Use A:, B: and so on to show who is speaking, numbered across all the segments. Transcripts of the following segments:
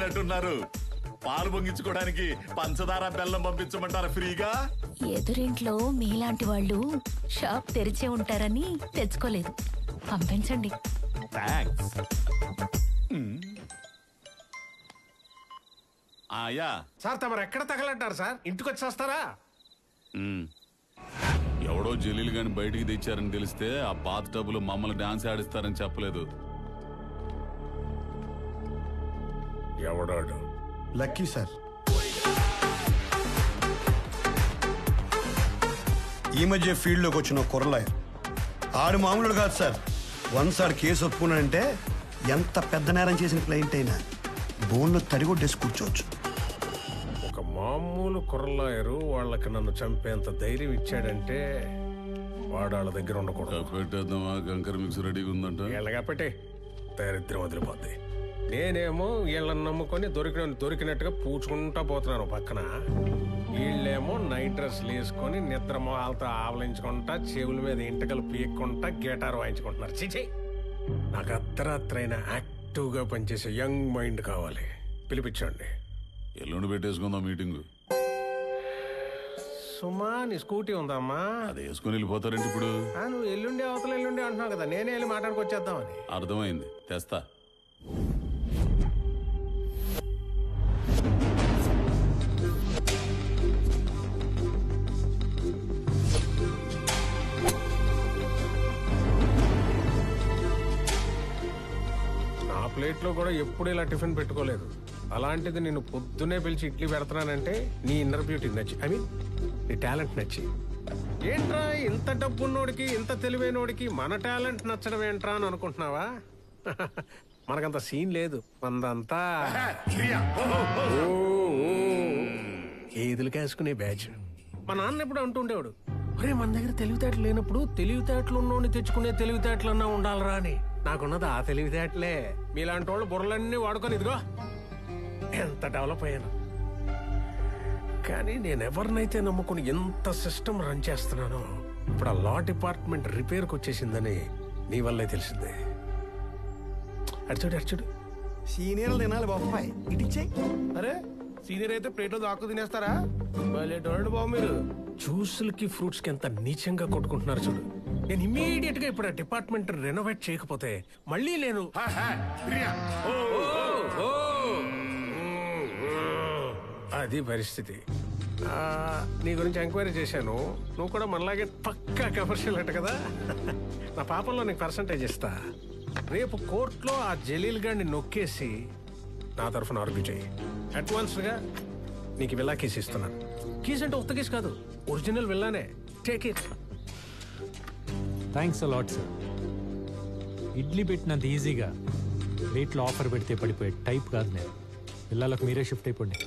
A: అయినట్టున్నారు. పాలు పొంగించుకోవడానికి పంచదార బెల్లం పంపించమంటారా ఫ్రీగా?
B: ఎదురింట్లో మీలాంటి వాళ్ళు షాప్ తెరిచే ఉంటారని తెచ్చుకోలేదు. పంపించండి.
A: థ్యాంక్స్. ఆయా
C: సార్ తమరు ఎక్కడ తగలంటారు సార్? ఇంటికి వచ్చి వస్తారా?
A: ఎవడో జలీలు గాని బయటికి తెచ్చారని తెలిస్తే ఆ బాత్ టబ్ లో మమ్మల్ని డాన్స్ ఆడిస్తారని చెప్పలేదు.
C: ఎవడాడు?
D: Lucky sir. ఈ మధ్య ఫీల్డ్లోకి వచ్చిన కుర్రలాయర్ ఆడు మామూలు కాదు సార్. వన్స్ ఆడు కేసు ఒప్పుకున్నాడంటే ఎంత పెద్ద నేరం చేసిన క్లయింట్ అయినా బోన్లో తడిగొట్టేసి కూర్చోవచ్చు.
C: ఒక మామూలు కుర్రలాయరు వాళ్ళకి నన్ను చంపేంత ధైర్యం ఇచ్చాడంటే వాడు వాళ్ళ దగ్గర ఉండకూడదు.
A: పెట్టేద్దామా? కంకర మిక్స్ రెడీగా ఉందంట.
C: వీళ్ళగా పెట్టి దరిద్రం వదిలిపోద్ది. నేనేమో వీళ్ళని నమ్ముకొని దొరికినట్టుగా పూచుకుంటా పోతున్నాను పక్కన. వీళ్ళేమో నైట్ డ్రెస్లు వేసుకొని నిద్ర మొహాలతో ఆవలించుకుంటా చెవుల మీద ఇంటకలు పీక్కుంటా గిటార్ వాయించుకుంటున్నారు. చిచి, నాకు అర్ధరాత్రైన యాక్టివ్గా పనిచేసే యంగ్ మైండ్ కావాలి. పిలిపించండి.
A: ఎల్లుండి పెట్టేసుకుందాం మీటింగ్.
C: సుమా, నీ స్కూటీ ఉందమ్మా?
A: అది వేసుకుని వెళ్ళిపోతారండి ఇప్పుడు.
C: నువ్వు ఎల్లుండి అవతల ఎల్లుండి అంటున్నావు కదా, నేనే వెళ్ళి మాట్లాడుకొచ్చేద్దామని.
A: అర్థమైంది, తెస్తా.
C: ప్లేట్లో కూడా ఎప్పుడు ఇలా టిఫిన్ పెట్టుకోలేదు. అలాంటిది నేను పొద్దునే పిలిచి ఇడ్లీ పెడతానంటే నీ ఇన్నర్ బ్యూటీ నచ్చి, ఐ మీన్ నీ టాలెంట్ నచ్చి. ఏంట్రా ఇంత డబ్బున్నోడికి ఇంత తెలివైనోడికి మన టాలెంట్ నచ్చడం ఏంట్రా అని అనుకుంటున్నావా? మనకంత సీన్ లేదు. మందంతా ఏదులు కాసుకునే బ్యాచ్. మా నాన్న ఎప్పుడు అంటుండేవాడు, ఒరే మన దగ్గర తెలివితేటలు లేనప్పుడు తెలివితేటలు ఉన్నోడిని తెచ్చుకునే తెలివితేటలన్నా ఉండాలరా అని. నాకున్నది ఆ తెలివితేటలే. మీలాంటి వాళ్ళు బుర్రలన్నీ వాడుకొని ఇదిగో ఎంత డెవలప్ అయ్యాను. కానీ నేను ఎవరినైతే నమ్ముకుని ఎంత సిస్టమ్ రన్ చేస్తున్నానో ఇప్పుడు ఆ లా డిపార్ట్మెంట్ రిపేర్కి వచ్చేసిందని నీ వల్లే తెలిసిందే. అడిచాడు
D: సీనియర్లు తినాలి బాబాయ్, ఇటిచ్చే.
C: అరే సీనియర్ అయితే ప్లేట్లో దాక్కు తినేస్తారా? బాబు మీరు జ్యూసులకి ఫ్రూట్స్ కి ఎంత నీచంగా కొట్టుకుంటున్నారు చూడు. నేను ఇమ్మీడియట్ గా ఇప్పుడు ఆ డిపార్ట్మెంట్ రెనోవేట్ చేయకపోతే మళ్ళీ నేను అది పరిస్థితి. నీ గురించి ఎంక్వైరీ చేశాను. నువ్వు కూడా మనలాగే పక్కా కమర్షియల్ అంట కదా. నా పాపంలో నీకు పర్సంటేజ్ ఇస్తా. రేపు కోర్టులో ఆ జలీల్ గారిని నొక్కేసి నా తరఫున ఆర్గ్యూ చేయి. అడ్వాన్స్ గా నీకు విల్లా కేసు ఇస్తున్నాను. కేసు అంటే ఉత్త కేసు కాదు, ఒరిజినల్ విల్లానే. Take it.
E: Thanks a lot sir. Idli పెట్టినంత ఈజీగా రేట్లో ఆఫర్ పెడితే పడిపోయే టైప్ కాదు నేను. పిల్లలకు మీరే షిఫ్ట్ అయిపోండి.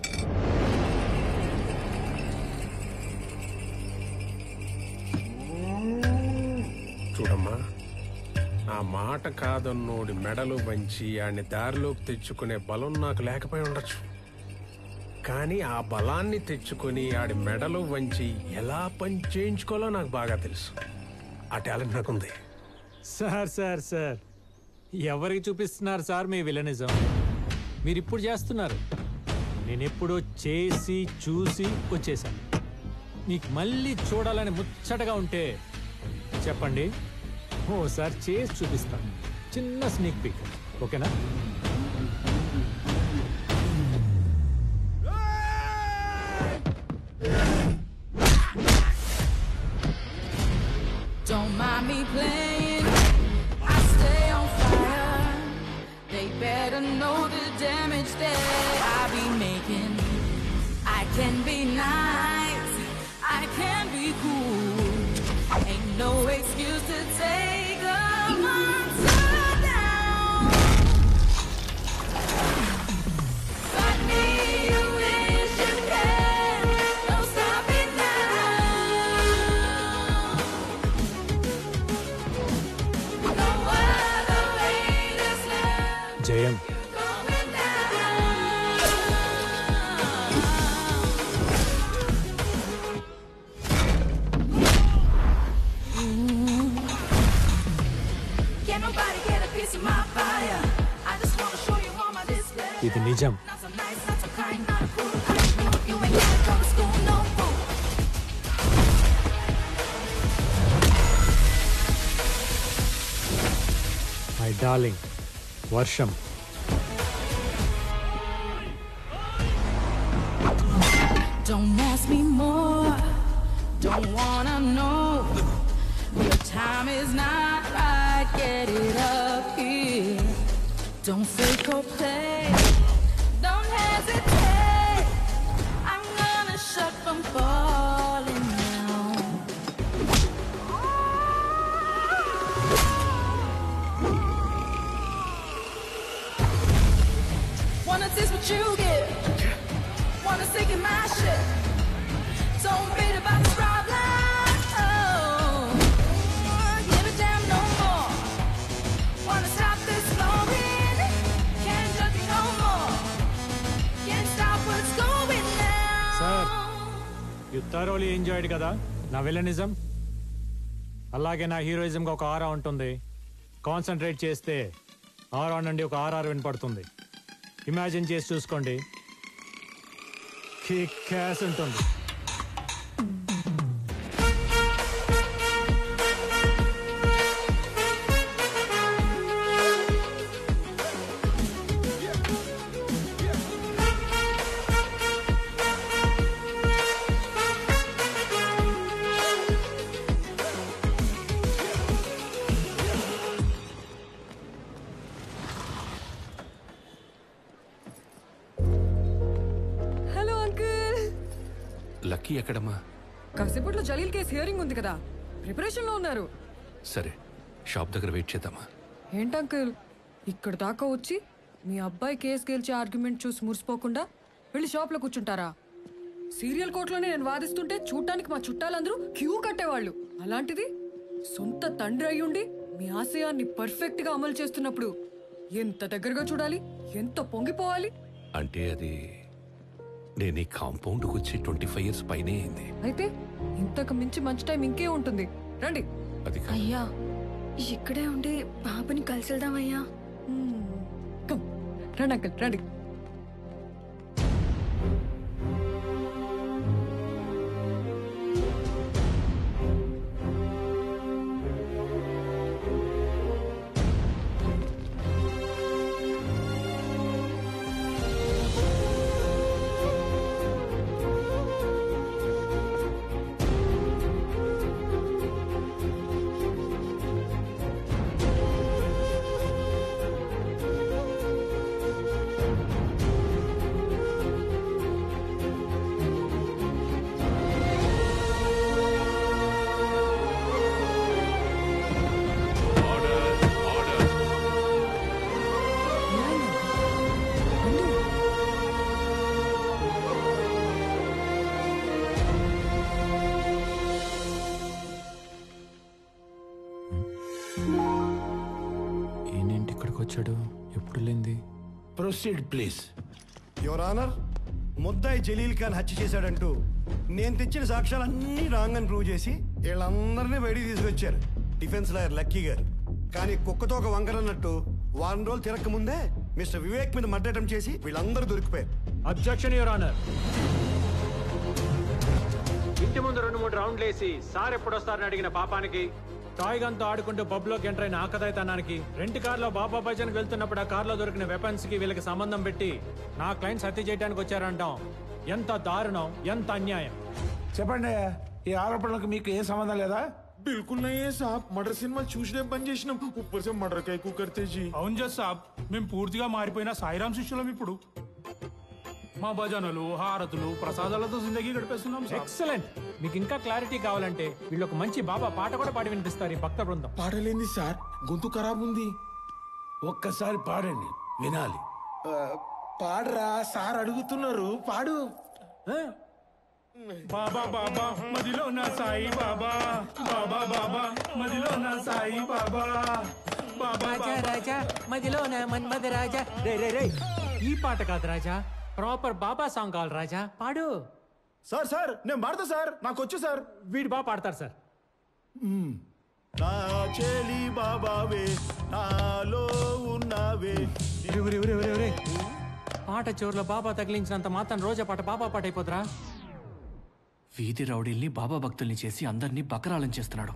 C: చూడమ్మా, నా మాట కాదన్నోడి మెడలు వంచి ఆడిని దారిలోకి తెచ్చుకునే బలం నాకు లేకపోయి ఉండొచ్చు. కానీ ఆ బలాన్ని తెచ్చుకొని ఆడి మెడలు వంచి ఎలా పని చేయించుకోవాలో నాకు బాగా తెలుసు. ఆ టాలెంట్ నాకుంది.
E: సార్ సార్ సార్ ఎవరికి చూపిస్తున్నారు సార్ మీ విలనిజం? మీరు ఇప్పుడు చేస్తున్నారు. నేను ఎప్పుడో చేసి చూసి వచ్చేసాను. మీకు మళ్ళీ చూడాలని ముచ్చటగా ఉంటే చెప్పండి, ఓసారి చేసి చూపిస్తాను. చిన్న స్నీక్ పిక్, ఓకేనా?
F: Don't mind me playing, I stay on fire. They better know the damage that I be making. I can be nice, I can be cool. Ain't no excuse to take a monster down. Fight me, you wish you can. Don't stop it now. No other way that's left.
E: జయం.
F: Going down. Can't nobody get a piece of my fire. I just wanna show you all my display.
E: ఇది నిజం.
F: Now some
E: darling వర్షం.
F: Don't ask me more, don't wanna know. Your time is not right, get it up here. Don't fake or play, don't hesitate. I'm gonna shut from falling down. Wanna taste what you get, wanna sink in my shit. Don't beat about this problem. Oh, give a damn no more. Wanna stop this flowing? Can't judge me no more. Can't stop what's going now.
E: Sir, you thoroughly enjoyed కదా నా villainism. అలాగే నా హీరోయిజంగా ఒక ఆరా ఉంటుంది. Concentrate చేస్తే ఆరా నుండి ఒక RR వినపడుతుంది. ఇమాజిన్ చేసి చూసుకోండి, కిక్ యాస్ ఉంటుంది.
G: Hello uncle.
H: లక్కీ ఎక్కడమ్మా?
G: కాసేపట్లో జలీల్ కేసు హియరింగ్ ఉంది కదా, ప్రిపరేషన్ లో ఉన్నారు.
H: సరే, షాప్ దగ్గర వెయిట్ చేద్దామా?
G: ఏంటి అంకుల్ ఇక్కడ దాకా వచ్చి మీ అబ్బాయి కేసు గెలిచే ఆర్గ్యుమెంట్ చూసి మురిసిపోకుండా వెళ్ళి షాప్ లో కూర్చుంటారా? సీరియల్ కోర్టులోనే నేను వాదిస్తుంటే చూడటానికి మా చుట్టాలందరూ క్యూ కట్టేవాళ్ళు. అలాంటిది సొంత తండ్రి అయ్యుండి మీ ఆశయాన్ని పర్ఫెక్ట్ గా అమలు చేస్తున్నప్పుడు ఎంత దగ్గరగా చూడాలి, ఎంత పొంగిపోవాలి.
H: అంటే అది నేను ఈ కాంపౌండ్కి వచ్చి 25 years పైనే అయింది.
G: అయితే ఇంతకు మించి మంచి టైం ఇంకే ఉంటుంది. రండి.
H: అది కాదు.
I: అయ్యా ఇక్కడే ఉండి బాబుని కలిసి వెళ్దామయ్యా.
G: కమ్ రండి అంకుల్ రండి.
E: ఏంటి ఇక్కడికి వచ్చాడు? ఎప్పుడు లేంది?
J: Proceed please.
D: యువర్ ఆనర్, ముద్దాయి జలీల్ ఖాన్ హత్య చేశాడంటూ నేను తెచ్చిన సాక్ష్యాలన్నీ రాంగ్ అని ప్రూవ్ చేసి వీళ్ళందరినీ బయటికి తీసుకొచ్చారు డిఫెన్స్ లాయర్ లక్కీ గారు. కానీ కుక్కతో ఒక వంకరన్నట్టు వారం రోజులు తిరక్క ముందే మిస్టర్ వివేక్ మీద మర్డర్ అటెంప్ట్ చేసి వీళ్ళందరూ దొరికిపోయారు.
E: Objection your honour. ఇంటి ముందు 2-3 రౌండ్లు వేసి సార్ ఎప్పుడు వస్తారని అడిగిన పాపానికి, టాయ్ గన్తో ఆడుకుంటూ పబ్లోకి ఎంటర్ అయిన ఆకదాయితనానికి, రెంట్ కార్లో బాబా భజన్కి వెళ్తున్నప్పుడు ఆ కార్లో దొరికిన వెపన్స్ కి వీళ్ళకి సంబంధం పెట్టి నా క్లయింట్స్ హత్య చేయడానికి వచ్చారంటాం. ఎంత దారుణం, ఎంత అన్యాయం.
J: చెప్పండి, ఈ ఆరోపణలకు మీకు ఏ సంబంధం లేదా?
K: बिल्कुल नहीं है साहब. मर्डर सिनेमा చూసినే పని చేసినాం, ऊपर से मर्डर కైకు करते जी.
L: అవును జస్ సాబ్, మేము పూర్తిగా మారిపోయిన సాయిరాం శిష్యులం. ఇప్పుడు మా భజనలు, హారతులు, ప్రసాదాలతో జిందగీ గడిపేస్తున్నాం.
E: ఎక్సలెంట్. మీకు ఇంకా క్లారిటీ కావాలంటే వీళ్ళు ఒక మంచి బాబా పాట కూడా పాడి వినిపిస్తారు ఈ భక్త బృందం.
K: పాడలేంది సార్, గొంతు ఖరాబ్ ఉంది.
J: ఒక్కసారి పాడండి, వినాలి.
K: పాడరా సార్ అడుగుతున్నారు, పాడు.
L: బాబా బాబా మదిలో నా సాయి బాబా, బాబా బాబా మదిలో నా సాయి బాబా, బాబా
E: రాజా మదిలో నా మన్మద రాజా. రే రే రే, ఈ పాట కాదు రాజా, ప్రాపర్ బాబా సాంగ్ కావాలి రాజా, పాడు.
K: సార్ సార్ నేను పాడతా సార్, నాకు వచ్చు సార్.
E: వీడు బాగా పాడతారు సార్.
K: నా చెలి బాబావే నాలో ఉన్నావే.
E: పాట చివరిలో బాబా తగిలించినంత మాత్రం రోజా పాట బాబా పాట అయిపోతురా?
M: వీధి రౌడీల్ని బాబా భక్తుల్ని చేసి అందరినీ బకరాలం చేస్తున్నాడు.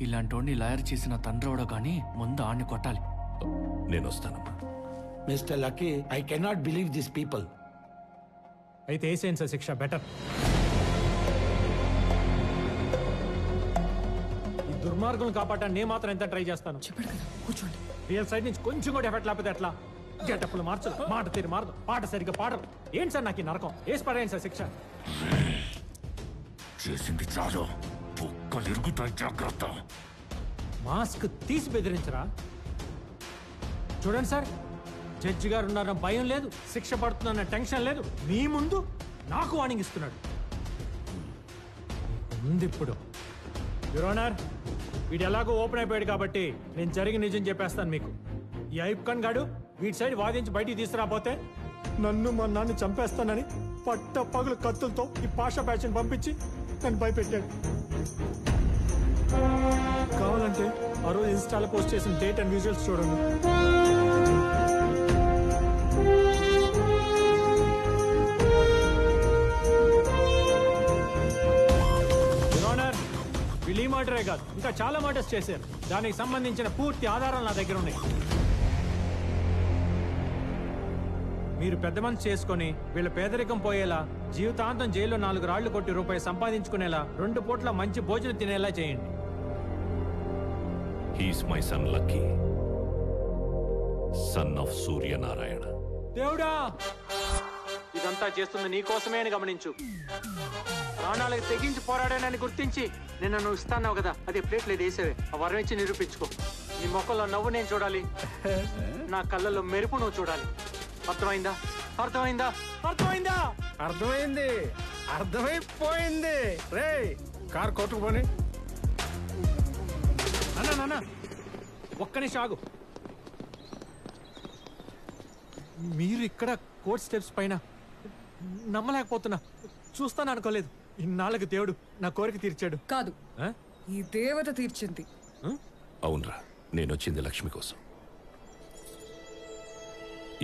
M: ఇలాంటోడిని లాయర్ చేసిన తండ్రోడో గాని ముందు ఆడిని కొట్టాలి.
H: నేను వస్తానమ్మా.
J: Mister lucky, I cannot believe this people.
E: అయితే వేసేయండి సార్ శిక్ష, బెటర్. ఈ దుర్మార్గులను కాపాడటానికి నేను మాత్రం ఎంత ట్రై చేస్తాను.
G: చెప్పాడు కదా, కూర్చోండి.
E: రియల్ సైడ్ నుంచి కొంచెం కూడా ఎఫెక్ట్ లేకపోతే ఎట్లా? గెటప్పులు మార్చరు, మాట తీరు మారదు, పాట సరిగ్గా పాడరు. ఏంటి సార్ నాకు ఈ నరకం? వేసి పడేయండి సార్ శిక్ష.
N: చేసింది చాలు, బుక్కలు ఇరుగుతాయి, జాగ్రత్త.
E: మాస్క్ తీసి బెదిరించరా? చూడండి సార్, జడ్జి గారు ఉన్నారన్న భయం లేదు, శిక్ష పడుతుందన్న టెన్షన్ లేదు. మీ ముందు నాకు వార్నింగ్ ఇస్తున్నాడు. ఉంది ఇప్పుడు. యువర్ ఆనర్, వీడు ఎలాగో ఓపెన్ అయిపోయాడు కాబట్టి నేను జరిగి నిజం చెప్పేస్తాను మీకు. ఈ ఐబ్ ఖాన్ గాడు వీడి సైడ్ వాదించి బయటికి తీసుకురాపోతే నన్ను మా నాన్న చంపేస్తానని పట్ట పగులు కత్తులతో ఈ పాషా బ్యాచ్ని పంపించి నన్ను భయపెట్టాడు. కావాలంటే ఆ రోజు ఇన్స్టాలో పోస్ట్ చేసిన డేట్ అండ్ విజువల్స్ చూడండి. వీళ్ళు ఈ మాటరే కాదు, ఇంకా చాలా మాటర్స్ చేశారు. దానికి సంబంధించిన పూర్తి ఆధారాలు నా దగ్గర ఉన్నాయి. మీరు పెద్ద మనసు చేసుకుని వీళ్ళ పేదరికం పోయేలా, జీవితాంతం జైల్లో 4 రాళ్లు కొట్టి రూపాయి సంపాదించుకునేలా, 2 పూట్ల మంచి భోజనం తినేలా చేయండి.
H: He's my son lucky, son of Suryanarayana.
E: దేవుడా, ఇదంతా చేస్తుంది నీకోసమే అని గమనించు. ప్రాణాలకు తెగించి పోరాడానని గుర్తించి నిన్న నువ్వు ఇస్తాన్నావు కదా, అదే ప్లేట్లు వేసేవే. ఆ వరం ఇచ్చి నిరూపించుకో. నీ మొక్కల్లో నవ్వు నేను చూడాలి, నా కళ్ళల్లో మెరుపు నువ్వు చూడాలి. అర్థమైందా? అర్థమైందా? అర్థమైందా?
C: అర్థమైంది, అర్థమైపోయింది. రే కార్ కొట్టుకుపోని.
E: అన్నా నాన్న, ఒక్క నిమిషం ఆగు. మీరు ఇక్కడ కోర్ట్ స్టెప్స్ పైన, నమ్మలేకపోతున్నా. చూస్తాను అనుకోలేదు. ఇన్నాళ్ళకి దేవుడు నా కోరిక తీర్చాడు.
G: కాదు, ఈ దేవత తీర్చింది.
H: అవునరా, నేను వచ్చింది లక్ష్మి కోసం.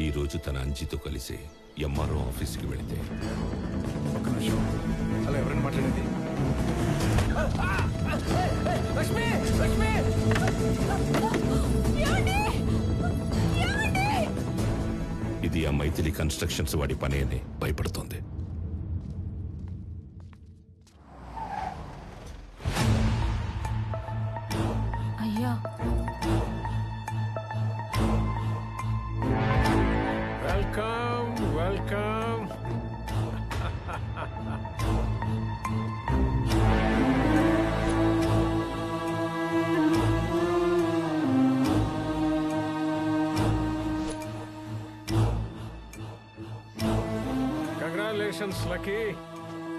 H: ఈ రోజు తన అంజితో కలిసి ఎంఆర్ఓ ఆఫీస్కి వెళితే,
D: ఒక్క నిమిషం, అలా ఎవరైనా మాట్లాడేది?
F: లక్ష్మి, లక్ష్మి!
H: ఇది ఆ మైథిలి కన్స్ట్రక్షన్స్ వాడి పని అని భయపడుతోంది.
B: అయ్యా,
C: welcome welcome. Congratulations lucky.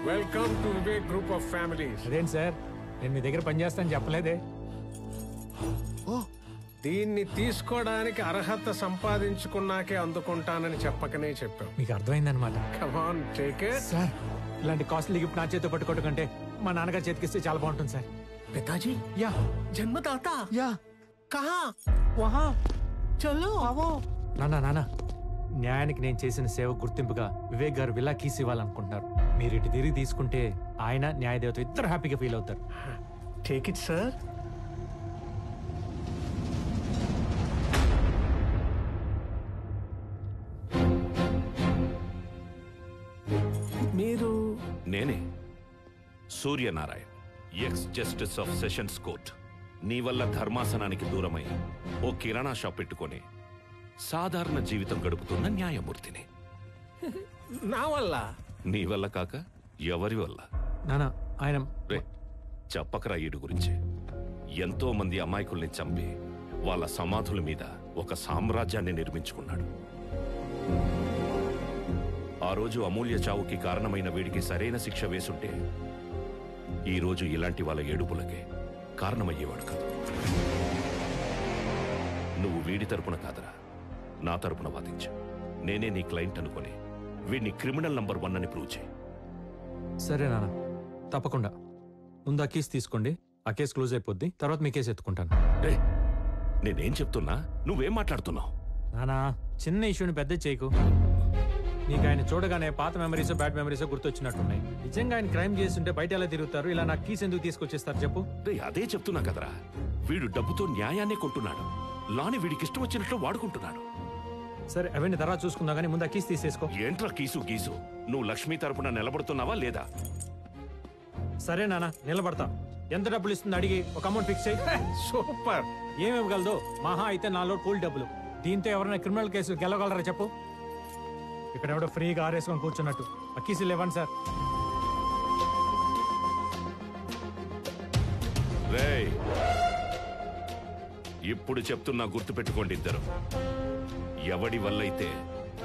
C: Welcome to Vivek group of families.
E: అదేంటి సార్, నేను మీ దగ్గర పనిచేస్తానని చెప్పలేదే.
C: దీన్ని తీసుకోవడానికి అర్హత సంపాదించుకున్నాకే అందుకుంటానని చెప్పకనే చెప్పావు.
E: మీకు అర్థమైందనమాట.
C: Come on, take it.
E: Sir, ఇలాంటి కాస్ట్లీ గిఫ్ట్ నా చేతితో పట్టుకోవడం కంటే మా నాన్నగారు చేతికిస్తే చాలా బాగుంటుంది సార్.
C: పితాజీ,
E: యా
C: జన్మదాత,
E: యా
C: కహా
E: వహా
C: చలో అవో.
E: నాన్న, న్యాయానికి నేను చేసిన సేవ గుర్తింపుగా వివేక్ గారు విల్లా కీస్ ఇవ్వాలనుకుంటున్నారు. మీరు ఇటు తిరిగి తీసుకుంటే ఆయన న్యాయదేవత ఇద్దరు హ్యాపీగా ఫీల్ అవుతారు.
C: Take it sir. మీరు?
H: నేనే Suryanarayan, X justice of sessions court. నీ వల్ల ధర్మాసనానికి దూరమై ఓ కిరాణా షాప్ పెట్టుకొని సాధారణ జీవితం గడుపుతున్న న్యాయమూర్తిని.
C: నా వల్ల?
H: నీ వల్ల కాక ఎవరి వల్ల?
E: నానా, ఆయన
H: చెప్పకరా ఈడు గురించి. ఎంతో మంది అమాయకుల్ని చంపి వాళ్ళ సమాధుల మీద ఒక సామ్రాజ్యాన్ని నిర్మించుకున్నాడు. ఆ రోజు అమూల్య చావుకి కారణమైన వీడికి సరైన శిక్ష వేసుంటే ఈ రోజు ఇలాంటి వాళ్ళ ఏడుపులకే కారణమయ్యేవాడు కాదు. నువ్వు వీడి తరపున కాదరా, నా తరపున వాదించు. నేనే నీ క్లయింట్ అనుకుని వీడిని క్రిమినల్ నంబర్ 1 అని ప్రూవ్ చేయి.
E: సరే నాన్న, తప్పకుండా. ముందు ఆ కేసు తీసుకోండి, ఆ కేసు క్లోజ్ అయిపోద్ది. తర్వాత మీ కేసు ఎత్తుకుంటాను.
H: నేనేం చెప్తున్నా, నువ్వేం మాట్లాడుతున్నావు?
E: నానా, చిన్న ఇష్యూని పెద్ద చేయకు. నీకు ఆయన చూడగానే పాత మెమరీసో బ్యాడ్ మెమరీసో గుర్తొచ్చినట్టున్నాయి. నిజంగా ఆయన క్రైమ్ చేస్తుంటే బయట ఎలా తిరుగుతారు? ఇలా నాకు కీస్ ఎందుకు తీసుకొచ్చేస్తారు చెప్పు?
H: అదే చెప్తున్నా కదరా, వీడు డబ్బుతో న్యాయాన్నే కొంటున్నాడు. లాని వీడికి ఇష్టం వచ్చినట్లు వాడుకుంటున్నాడు.
E: సరే అవన్నీ తర్వాత చూసుకుందాం కానీ ముందు ఆ కీస్ తీసేసుకో.
H: ఏంట్రా కీసు గీసు? నువ్వు లక్ష్మి తరపున నిలబడుతున్నావా లేదా?
E: సరే నాన్న నిలబడతా. ఎంత డబ్బులు ఇస్తుంది అడిగి ఒక అమౌంట్ ఫిక్స్ చేయి.
C: సూపర్.
E: ఏమివ్వగలదు? మహా అయితే 4 కూల్ డబ్బులు. దీంతో ఎవరైనా క్రిమినల్ కేసు గెలవగలరా చెప్పు? ఇక్కడ ఎవడో ఫ్రీగా ఆరేసుకొని కూర్చున్నట్టు. ఆ కీసులు ఇవ్వండి సార్.
H: రేయ్, ఇప్పుడు చెప్తున్నా, గుర్తుపెట్టుకోండి ఇద్దరు. ఎవడి వల్లైతే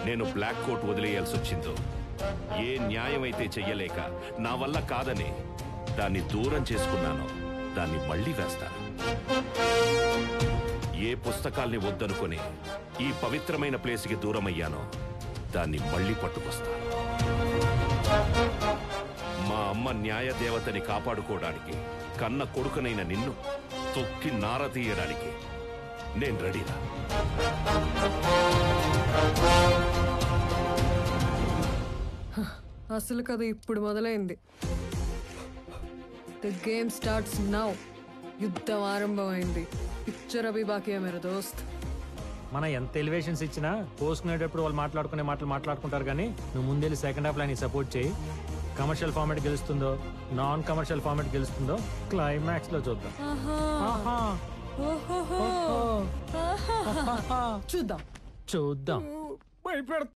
H: నేను బ్లాక్ కోట్ వదిలేయాల్సి వచ్చిందో, ఏ న్యాయం అయితే చెయ్యలేక నా వల్ల కాదని దాన్ని దూరం చేసుకున్నానో దాన్ని మళ్ళీ వేస్తాను. ఏ పుస్తకాల్ని వద్దనుకొని ఈ పవిత్రమైన ప్లేస్కి దూరం అయ్యానో దాన్ని మళ్ళీ పట్టుకొస్తాను. మా అమ్మ న్యాయ దేవతని కాపాడుకోవడానికి కన్న కొడుకునైన నిన్ను తొక్కి నార తీయడానికి నేను రెడీరా.
G: అసలు కథ ఇప్పుడు మొదలైంది. The game starts now. యుద్ధం ఆరంభమైంది. పిక్చర్ అభి బాకీ మేరా దోస్త్.
E: మన ఎంత ఎలివేషన్స్ ఇచ్చినా పోసుకునేటప్పుడు వాళ్ళు మాట్లాడుకునే మాటలు మాట్లాడుకుంటారు కానీ నువ్వు ముందెళ్ళి సెకండ్ హాఫ్ లైన్ సపోర్ట్ చేయి. కమర్షియల్ ఫార్మాట్ గెలుస్తుందో నాన్ కమర్షియల్ ఫార్మాట్ గెలుస్తుందో క్లైమాక్స్ లో చూద్దాం.
G: చూద్దాం
E: చూద్దాం.
C: భయపెడతా.